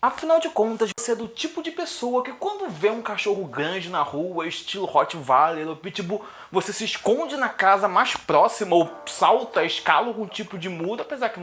Afinal de contas, você é do tipo de pessoa que quando vê um cachorro grande na rua, estilo Rottweiler ou Pitbull, você se esconde na casa mais próxima ou salta, escala algum tipo de muro, apesar que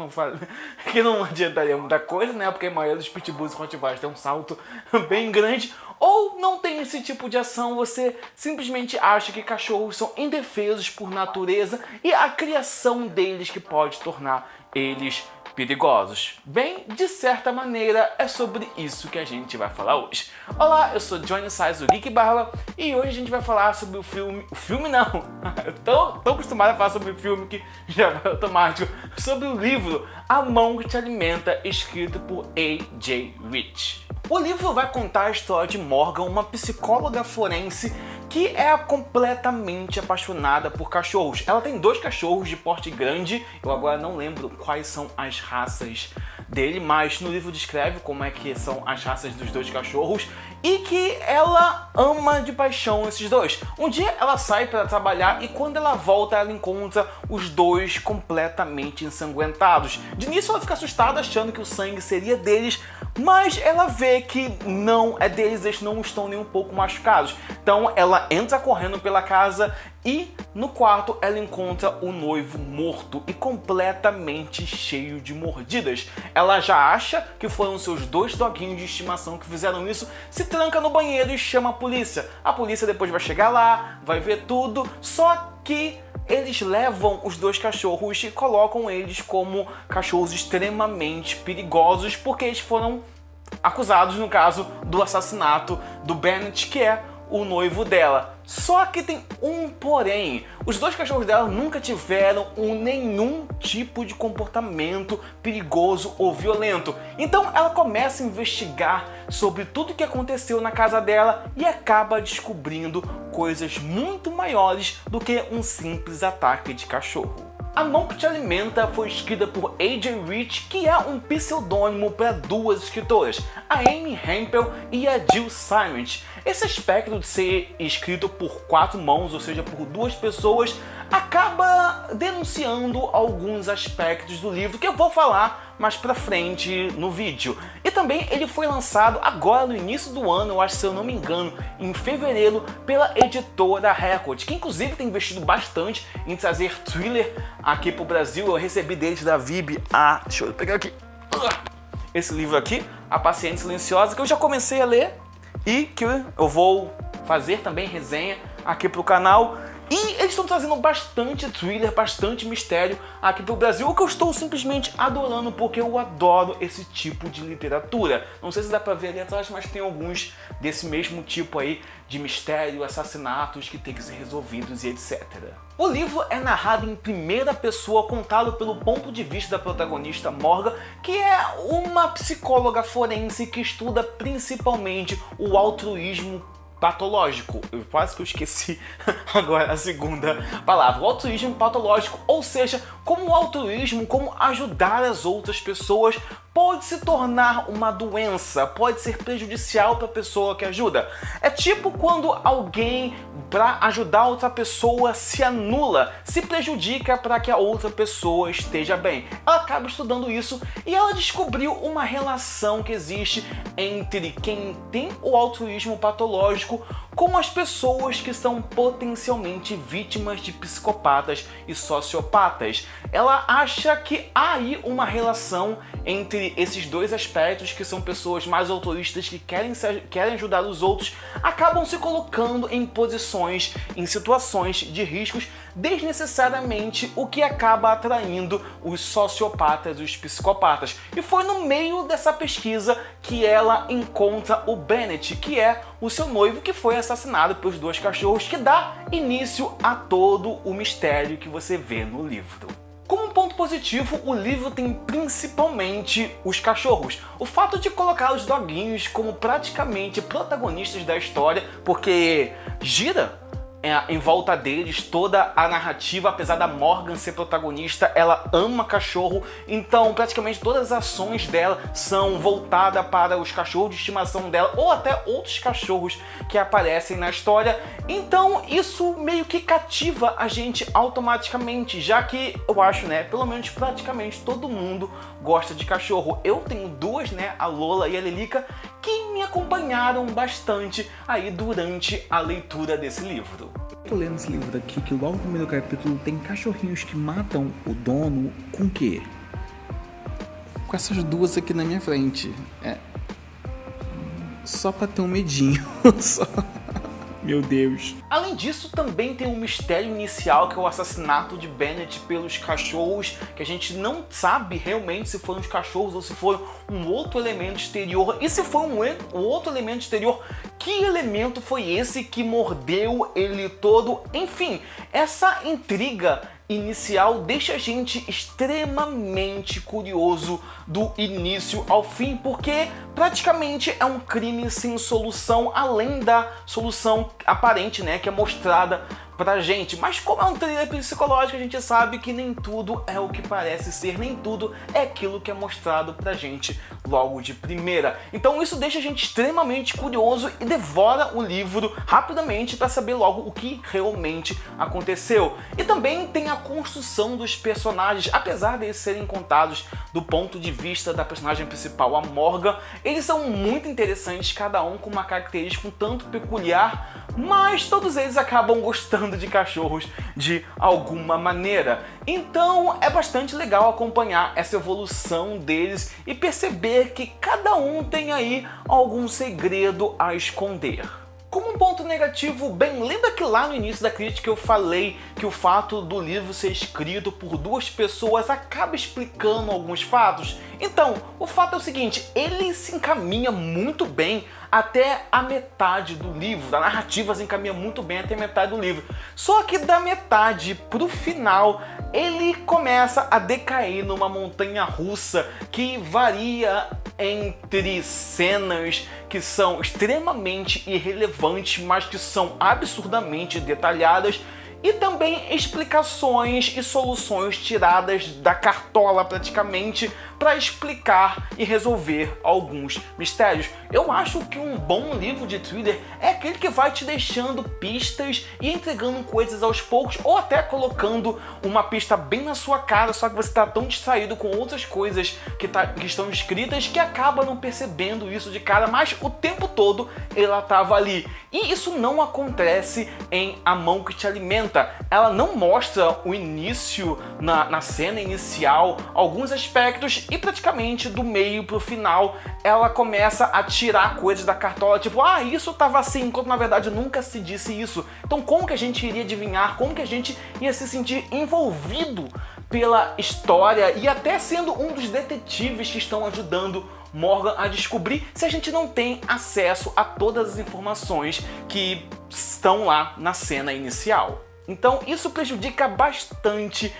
que não adiantaria muita coisa, né? Porque a maioria dos Pitbulls e Rottweilers tem um salto bem grande. Ou não tem esse tipo de ação, você simplesmente acha que cachorros são indefesos por natureza e a criação deles que pode tornar eles perigosos. Bem, de certa maneira, é sobre isso que a gente vai falar hoje. Olá, eu sou Johnny Sais, o Geek Barba, e hoje a gente vai falar sobre o filme... O filme não! Eu tô acostumado a falar sobre o filme que já vai automático. Sobre o livro A Mão que Te Alimenta, escrito por A.J. Rich. O livro vai contar a história de Morgan, uma psicóloga forense que é completamente apaixonada por cachorros. Ela tem 2 cachorros de porte grande, eu agora não lembro quais são as raças dele, mas no livro descreve como é que são as raças dos 2 cachorros e que ela ama de paixão esses 2. Um dia ela sai para trabalhar e quando ela volta ela encontra os 2 completamente ensanguentados. De início ela fica assustada achando que o sangue seria deles, mas ela vê que não é deles, eles não estão nem um pouco machucados. Então ela entra correndo pela casa e no quarto ela encontra o noivo morto e completamente cheio de mordidas. Ela já acha que foram seus 2 doguinhos de estimação que fizeram isso, se tranca no banheiro e chama a polícia. A polícia depois vai chegar lá, vai ver tudo, só que eles levam os 2 cachorros e colocam eles como cachorros extremamente perigosos porque eles foram acusados, no caso, do assassinato do Bennett, que é o noivo dela. Só que tem um porém. Os 2 cachorros dela nunca tiveram nenhum tipo de comportamento perigoso ou violento. Então ela começa a investigar sobre tudo o que aconteceu na casa dela e acaba descobrindo coisas muito maiores do que um simples ataque de cachorro. A Mão que Te Alimenta foi escrita por A.J. Rich, que é um pseudônimo para 2 escritoras, a Amy Hempel e a Jill Simons. Esse aspecto de ser escrito por 4 mãos, ou seja, por 2 pessoas, acaba denunciando alguns aspectos do livro que eu vou falar mais pra frente no vídeo. E também ele foi lançado agora no início do ano, eu acho, se eu não me engano, em fevereiro, pela editora Record, que inclusive tem investido bastante em trazer thriller aqui pro Brasil. Eu recebi deles da Vib deixa eu pegar aqui, esse livro aqui, A Paciente Silenciosa, que eu já comecei a ler e que eu vou fazer também resenha aqui pro canal. E eles estão trazendo bastante thriller, bastante mistério aqui pro Brasil, o que eu estou simplesmente adorando, porque eu adoro esse tipo de literatura. Não sei se dá pra ver ali atrás, mas tem alguns desse mesmo tipo aí de mistério, assassinatos que tem que ser resolvidos e etc. O livro é narrado em primeira pessoa, contado pelo ponto de vista da protagonista Morgan, que é uma psicóloga forense que estuda principalmente o altruísmo patológico. Eu quase que eu esqueci agora a segunda palavra. O altruísmo patológico, ou seja, como o altruísmo, como ajudar as outras pessoas pode se tornar uma doença, pode ser prejudicial para a pessoa que ajuda. É tipo quando alguém, para ajudar outra pessoa, se anula, se prejudica para que a outra pessoa esteja bem. Ela acaba estudando isso e ela descobriu uma relação que existe entre quem tem o altruísmo patológico com as pessoas que são potencialmente vítimas de psicopatas e sociopatas. Ela acha que há aí uma relação entre esses 2 aspectos, que são pessoas mais altruístas que querem ajudar os outros, acabam se colocando em posições, em situações de riscos desnecessariamente, o que acaba atraindo os sociopatas e os psicopatas. E foi no meio dessa pesquisa que ela encontra o Bennett, que é o seu noivo que foi assassinado pelos 2 cachorros, que dá início a todo o mistério que você vê no livro. Como um ponto positivo, o livro tem principalmente os cachorros. O fato de colocar os doguinhos como praticamente protagonistas da história, porque gira em volta deles, toda a narrativa, apesar da Morgan ser protagonista, ela ama cachorro, então praticamente todas as ações dela são voltadas para os cachorros de estimação dela, ou até outros cachorros que aparecem na história. Então isso meio que cativa a gente automaticamente, já que eu acho, né, pelo menos praticamente todo mundo gosta de cachorro. Eu tenho duas, né, a Lola e a Lelica, que me acompanharam bastante aí durante a leitura desse livro. Tô lendo esse livro daqui que logo no primeiro capítulo tem cachorrinhos que matam o dono com o quê? Com essas duas aqui na minha frente. Só pra ter um medinho. Só. Meu Deus. Além disso, também tem um mistério inicial, que é o assassinato de Bennett pelos cachorros, que a gente não sabe realmente se foram os cachorros ou se foi um outro elemento exterior. E se foi um outro elemento exterior, que elemento foi esse que mordeu ele todo? Enfim, essa intriga inicial deixa a gente extremamente curioso do início ao fim, porque praticamente é um crime sem solução, além da solução aparente, né, que é mostrada pra gente. Mas como é um thriller psicológico, a gente sabe que nem tudo é o que parece ser, nem tudo é aquilo que é mostrado pra gente logo de primeira. Então isso deixa a gente extremamente curioso e devora o livro rapidamente para saber logo o que realmente aconteceu. E também tem a construção dos personagens, apesar de eles serem contados do ponto de vista da personagem principal, a Morgan, eles são muito interessantes, cada um com uma característica um tanto peculiar, mas todos eles acabam gostando de cachorros de alguma maneira. Então é bastante legal acompanhar essa evolução deles e perceber que cada um tem aí algum segredo a esconder. Como um ponto negativo, bem, lembra que lá no início da crítica eu falei que o fato do livro ser escrito por duas pessoas acaba explicando alguns fatos? Então, o fato é o seguinte, ele se encaminha muito bem até a metade do livro, a narrativa se encaminha muito bem até a metade do livro. Só que da metade pro final, ele começa a decair numa montanha russa que varia entre cenas que são extremamente irrelevantes, mas que são absurdamente detalhadas, e também explicações e soluções tiradas da cartola praticamente para explicar e resolver alguns mistérios. Eu acho que um bom livro de thriller é aquele que vai te deixando pistas e entregando coisas aos poucos, ou até colocando uma pista bem na sua cara, só que você está tão distraído com outras coisas que estão escritas que acaba não percebendo isso de cara, mas o tempo todo ela estava ali. E isso não acontece em A Mão que Te Alimenta. Ela não mostra o início na cena inicial, alguns aspectos, e praticamente do meio pro final ela começa a tirar coisas da cartola, tipo, ah, isso tava assim, enquanto na verdade nunca se disse isso. Então como que a gente iria adivinhar, como que a gente ia se sentir envolvido pela história e até sendo um dos detetives que estão ajudando Morgan a descobrir, se a gente não tem acesso a todas as informações que estão lá na cena inicial? Então isso prejudica bastante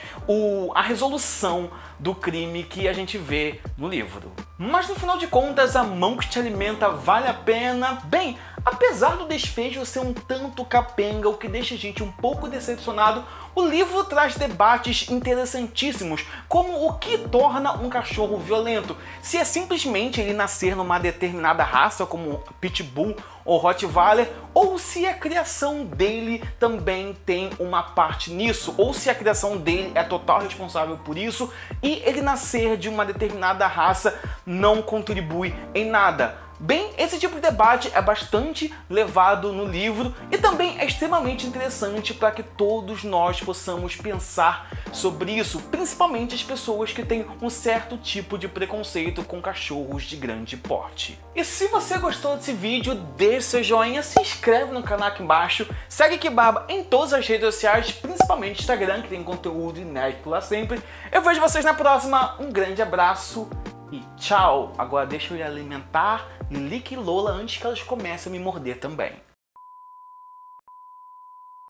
a resolução do crime que a gente vê no livro. Mas no final de contas, A Mão que Te Alimenta vale a pena? Bem, apesar do desfecho ser um tanto capenga, o que deixa a gente um pouco decepcionado, o livro traz debates interessantíssimos, como o que torna um cachorro violento. Se é simplesmente ele nascer numa determinada raça, como Pitbull ou Rottweiler, ou se a criação dele também tem uma parte nisso, ou se a criação dele é total responsável por isso e ele nascer de uma determinada raça não contribui em nada. Bem, esse tipo de debate é bastante levado no livro e também é extremamente interessante para que todos nós possamos pensar sobre isso, principalmente as pessoas que têm um certo tipo de preconceito com cachorros de grande porte. E se você gostou desse vídeo, deixe seu joinha, se inscreve no canal aqui embaixo, segue Kibarba em todas as redes sociais, principalmente Instagram, que tem conteúdo inédito lá sempre. Eu vejo vocês na próxima, um grande abraço e tchau! Agora deixa eu ir alimentar Lilica e Lola antes que elas comecem a me morder também.